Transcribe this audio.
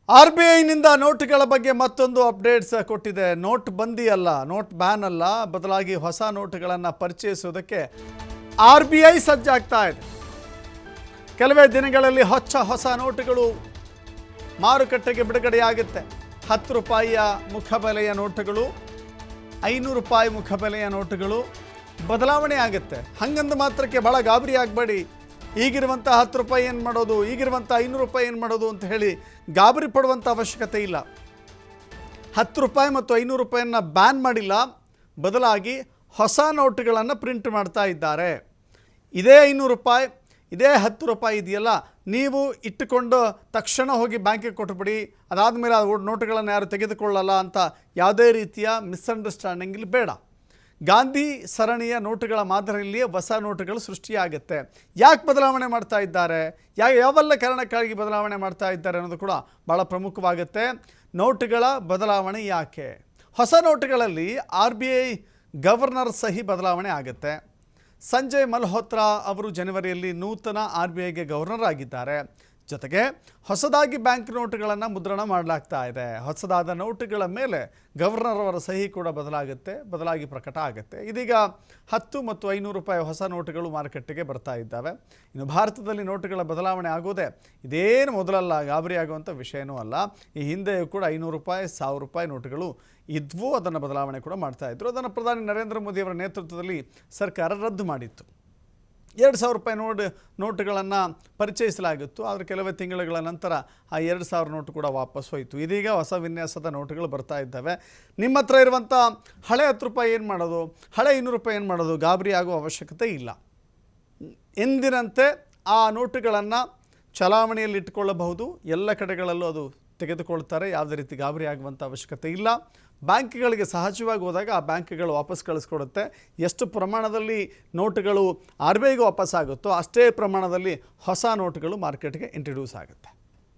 ಆರ್‌ಬಿಐನಿಂದ ನೋಟುಗಳ ಬಗ್ಗೆ ಮತ್ತೊಂದು ಅಪ್ಡೇಟ್ಸ್ ಕೊಟ್ಟಿದೆ. ನೋಟ್ ಬಂದಿ ಅಲ್ಲ, ನೋಟ್ ಬ್ಯಾನ್ ಅಲ್ಲ, ಬದಲಾಗಿ ಹೊಸ ನೋಟುಗಳನ್ನು ಪರಿಚಯಿಸುವುದಕ್ಕೆ ಆರ್‌ಬಿಐ ಸಜ್ಜಾಗ್ತಾ ಇದೆ. ಕೆಲವೇ ದಿನಗಳಲ್ಲಿ ಹೊಸ ನೋಟುಗಳು ಮಾರುಕಟ್ಟೆಗೆ ಬಿಡುಗಡೆಯಾಗುತ್ತೆ. 10 ರೂಪಾಯಿಯ ಮುಖಬೆಲೆಯ ನೋಟುಗಳು, 500 ರೂಪಾಯಿ ಮುಖಬೆಲೆಯ ನೋಟುಗಳು ಬದಲಾವಣೆ ಆಗುತ್ತೆ. ಹಂಗಂದ ಮಾತ್ರಕ್ಕೆ ಭಾಳ ಗಾಬರಿ ಆಗಬೇಡಿ. ಈಗಿರುವಂಥ 10 ರೂಪಾಯಿ ಏನು ಮಾಡೋದು, ಈಗಿರುವಂಥ 500 ರೂಪಾಯಿ ಏನು ಮಾಡೋದು ಅಂತ ಹೇಳಿ ಗಾಬರಿ ಪಡುವಂಥ ಅವಶ್ಯಕತೆ ಇಲ್ಲ. 10 ರೂಪಾಯಿ ಮತ್ತು 500 ರೂಪಾಯಿಯನ್ನು ಬ್ಯಾನ್ ಮಾಡಿಲ್ಲ, ಬದಲಾಗಿ ಹೊಸ ನೋಟುಗಳನ್ನು ಪ್ರಿಂಟ್ ಮಾಡ್ತಾ ಇದ್ದಾರೆ. ಇದೇ 500 ರೂಪಾಯಿ, ಇದೇ 10 ರೂಪಾಯಿ ಇದೆಯಲ್ಲ, ನೀವು ಇಟ್ಟುಕೊಂಡು ತಕ್ಷಣ ಹೋಗಿ ಬ್ಯಾಂಕಿಗೆ ಕೊಟ್ಟುಬಿಡಿ, ಅದಾದಮೇಲೆ ಆ ನೋಟುಗಳನ್ನು ಯಾರು ತೆಗೆದುಕೊಳ್ಳಲ್ಲ ಅಂತ ಯಾವುದೇ ರೀತಿಯ ಮಿಸ್ಅಂಡರ್ಸ್ಟ್ಯಾಂಡಿಂಗ್ ಇಲ್ಲಿ ಬೇಡ. ಗಾಂಧಿ ಸರಣಿಯ ನೋಟುಗಳ ಮಾದರಿಯಲ್ಲಿಯೇ ಹೊಸ ನೋಟುಗಳು ಸೃಷ್ಟಿಯಾಗುತ್ತೆ. ಯಾಕೆ ಬದಲಾವಣೆ ಮಾಡ್ತಾ ಇದ್ದಾರೆ, ಯಾವೆಲ್ಲ ಕಾರಣಕ್ಕಾಗಿ ಬದಲಾವಣೆ ಮಾಡ್ತಾ ಇದ್ದಾರೆ ಅನ್ನೋದು ಕೂಡ ಭಾಳ ಪ್ರಮುಖವಾಗುತ್ತೆ. ನೋಟುಗಳ ಬದಲಾವಣೆ ಯಾಕೆ? ಹೊಸ ನೋಟುಗಳಲ್ಲಿ RBI ಗವರ್ನರ್ ಸಹಿ ಬದಲಾವಣೆ ಆಗುತ್ತೆ. ಸಂಜಯ್ ಮಲ್ಹೋತ್ರಾ ಅವರು ಜನವರಿಯಲ್ಲಿ ನೂತನ RBIಗೆ ಗವರ್ನರ್ ಆಗಿದ್ದಾರೆ. ಜೊತೆಗೆ ಹೊಸದಾಗಿ ಬ್ಯಾಂಕ್ ನೋಟುಗಳನ್ನು ಮುದ್ರಣ ಮಾಡಲಾಗ್ತಾ ಇದೆ. ಹೊಸದಾದ ನೋಟುಗಳ ಮೇಲೆ ಗವರ್ನರ್ ಅವರ ಸಹಿ ಕೂಡ ಬದಲಾಗಿ ಪ್ರಕಟ ಆಗುತ್ತೆ. ಇದೀಗ 10 ಮತ್ತು 500 ರೂಪಾಯಿ ಹೊಸ ನೋಟುಗಳು ಮಾರುಕಟ್ಟೆಗೆ ಬರ್ತಾ ಇದ್ದಾವೆ. ಇನ್ನು ಭಾರತದಲ್ಲಿ ನೋಟುಗಳ ಬದಲಾವಣೆ ಆಗೋದೇ ಇದೇನು ಮೊದಲಲ್ಲ, ಗಾಬರಿ ಆಗುವಂಥ ವಿಷಯನೂ ಅಲ್ಲ. ಈ ಹಿಂದೆಯೂ ಕೂಡ 500 ರೂಪಾಯಿ 1000 ರೂಪಾಯಿ ನೋಟುಗಳು ಇದ್ವು, ಅದನ್ನು ಬದಲಾವಣೆ ಕೂಡ ಮಾಡ್ತಾಯಿದ್ರು. ಅದನ್ನು ಪ್ರಧಾನಿ ನರೇಂದ್ರ ಮೋದಿ ಅವರ ನೇತೃತ್ವದಲ್ಲಿ ಸರ್ಕಾರ ರದ್ದು ಮಾಡಿತ್ತು. 2000 ರೂಪಾಯಿ ನೋಟುಗಳನ್ನು ಪರಿಚಯಿಸಲಾಗಿತ್ತು. ಆದರೆ ಕೆಲವೇ ತಿಂಗಳುಗಳ ನಂತರ ಆ 2000 ನೋಟು ಕೂಡ ವಾಪಸ್ ಹೋಯಿತು. ಇದೀಗ ಹೊಸ ವಿನ್ಯಾಸದ ನೋಟುಗಳು ಬರ್ತಾ ಇದ್ದಾವೆ. ನಿಮ್ಮ ಹತ್ರ ಇರುವಂಥ ಹಳೆ 10 ರೂಪಾಯಿ ಏನು ಮಾಡೋದು, ಹಳೆ 200 ರೂಪಾಯಿ ಏನು ಮಾಡೋದು, ಗಾಬರಿ ಆಗುವ ಅವಶ್ಯಕತೆ ಇಲ್ಲ. ಎಂದಿನಂತೆ ಆ ನೋಟುಗಳನ್ನು ಚಲಾವಣೆಯಲ್ಲಿ ಇಟ್ಟುಕೊಳ್ಳಬಹುದು. ಎಲ್ಲ ಕಡೆಗಳಲ್ಲೂ ಅದು ತೆಗೆದುಕೊಳ್ತಾರೆ. ಯಾವುದೇ ರೀತಿ ಗಾಬರಿ ಆಗುವಂಥ ಅವಶ್ಯಕತೆ ಇಲ್ಲ. ಬ್ಯಾಂಕ್ಗಳಿಗೆ ಸಹಜವಾಗಿ ಹೋದಾಗ ಆ ಬ್ಯಾಂಕ್ಗಳು ವಾಪಸ್ ಕಳಿಸ್ಕೊಡುತ್ತೆ. ಎಷ್ಟು ಪ್ರಮಾಣದಲ್ಲಿ ನೋಟುಗಳು RBIಗೆ ವಾಪಸ್ ಆಗುತ್ತೋ ಅಷ್ಟೇ ಪ್ರಮಾಣದಲ್ಲಿ ಹೊಸ ನೋಟುಗಳು ಮಾರ್ಕೆಟ್ಗೆ ಇಂಟ್ರಡ್ಯೂಸ್ ಆಗುತ್ತೆ.